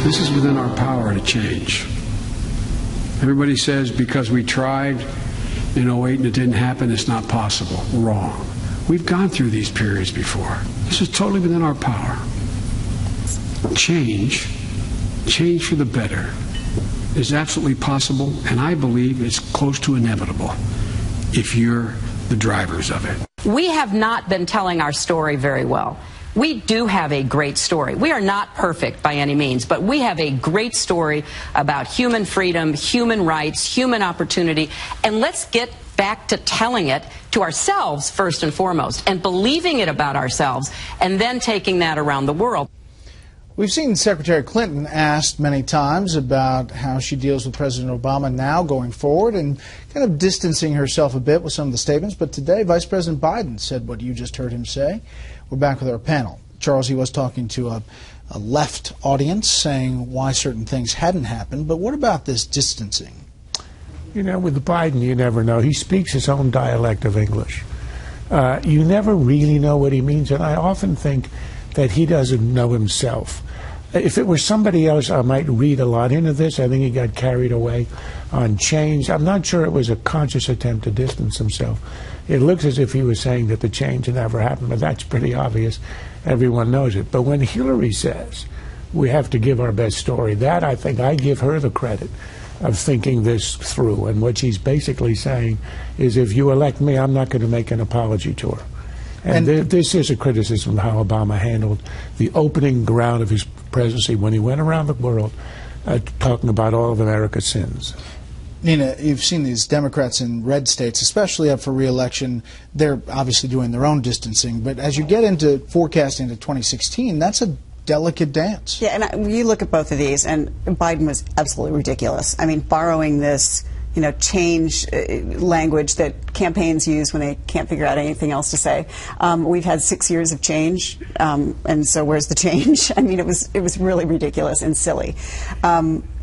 This is within our power to change. Everybody says because we tried in '08 and it didn't happen, it's not possible. Wrong. We've gone through these periods before. This is totally within our power. Change for the better, is absolutely possible, and I believe it's close to inevitable if you're the drivers of it. We have not been telling our story very well. We do have a great story. We are not perfect by any means, but we have a great story about human freedom, human rights, human opportunity, and let's get back to telling it to ourselves first and foremost, and believing it about ourselves, and then taking that around the world. We've seen Secretary Clinton asked many times about how she deals with President Obama now going forward and kind of distancing herself a bit with some of the statements. But today, Vice President Biden said what you just heard him say. We're back with our panel. Charles, he was talking to a left audience saying why certain things hadn't happened. But what about this distancing? You know, with Biden, you never know. He speaks his own dialect of English. You never really know what he means, and I often think that he doesn't know himself. If it were somebody else, I might read a lot into this. I think he got carried away on change. I'm not sure it was a conscious attempt to distance himself. It looks as if he was saying that the change never happened, but that's pretty obvious. Everyone knows it. But when Hillary says we have to give our best story, that I think I give her the credit of thinking this through. And what she's basically saying is if you elect me, I'm not going to make an apology to her. And this is a criticism of how Obama handled the opening ground of his presidency when he went around the world talking about all of America's sins. Nina, you've seen these Democrats in red states, especially up for re-election. They're obviously doing their own distancing. But as you get into forecasting to 2016, that's a delicate dance. Yeah, and you look at both of these, and Biden was absolutely ridiculous. I mean, borrowing this change language that campaigns use when they can't figure out anything else to say. We've had 6 years of change, and so where's the change? I mean, it was really ridiculous and silly.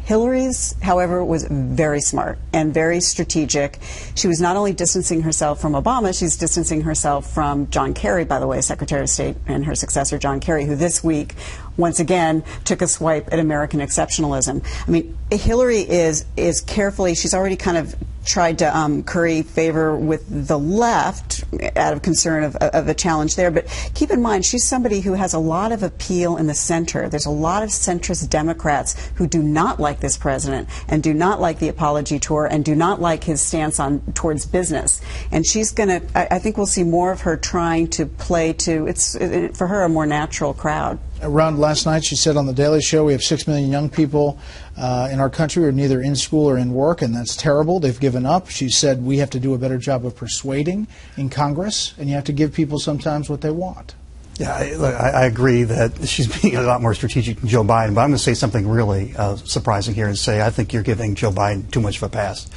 Hillary's, however, was very smart and very strategic. She was not only distancing herself from Obama, she's distancing herself from John Kerry, by the way, Secretary of State, and her successor, John Kerry, who this week, once again, took a swipe at American exceptionalism. I mean, Hillary is carefully, she's already kind of tried to curry favor with the left out of concern of a challenge there. But keep in mind, she's somebody who has a lot of appeal in the center. There's a lot of centrist Democrats who do not like this president and do not like the apology tour and do not like his stance towards business. And she's going to, I think we'll see more of her trying to play to, it's for her, a more natural crowd. Around last night, she said on The Daily Show, we have 6 million young people in our country who are neither in school or in work, and that's terrible. They've given up. She said we have to do a better job of persuading in Congress, and you have to give people sometimes what they want. Yeah, I agree that she's being a lot more strategic than Joe Biden, but I'm going to say something really surprising here and say I think you're giving Joe Biden too much of a pass.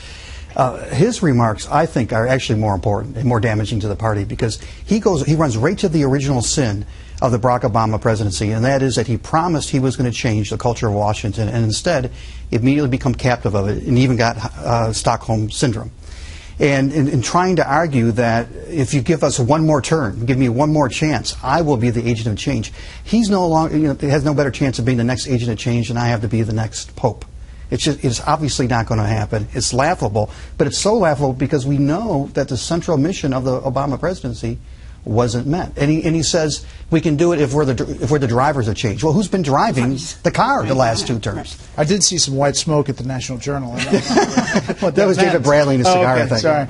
His remarks, I think, are actually more important and more damaging to the party because he runs right to the original sin of the Barack Obama presidency, and that is that he promised he was going to change the culture of Washington, and instead immediately become captive of it, and even got Stockholm syndrome. And in trying to argue that if you give us one more turn, give me one more chance, I will be the agent of change. He's no longer, has no better chance of being the next agent of change than I have to be the next pope. It's obviously not going to happen. It's laughable, but it's so laughable because we know that the central mission of the Obama presidency wasn't met. And he says we can do it if we're the drivers of change. Well, who's been driving the car the last 2 terms? I did see some white smoke at the National Journal. That was David Bradley in a cigar, I think. Sorry.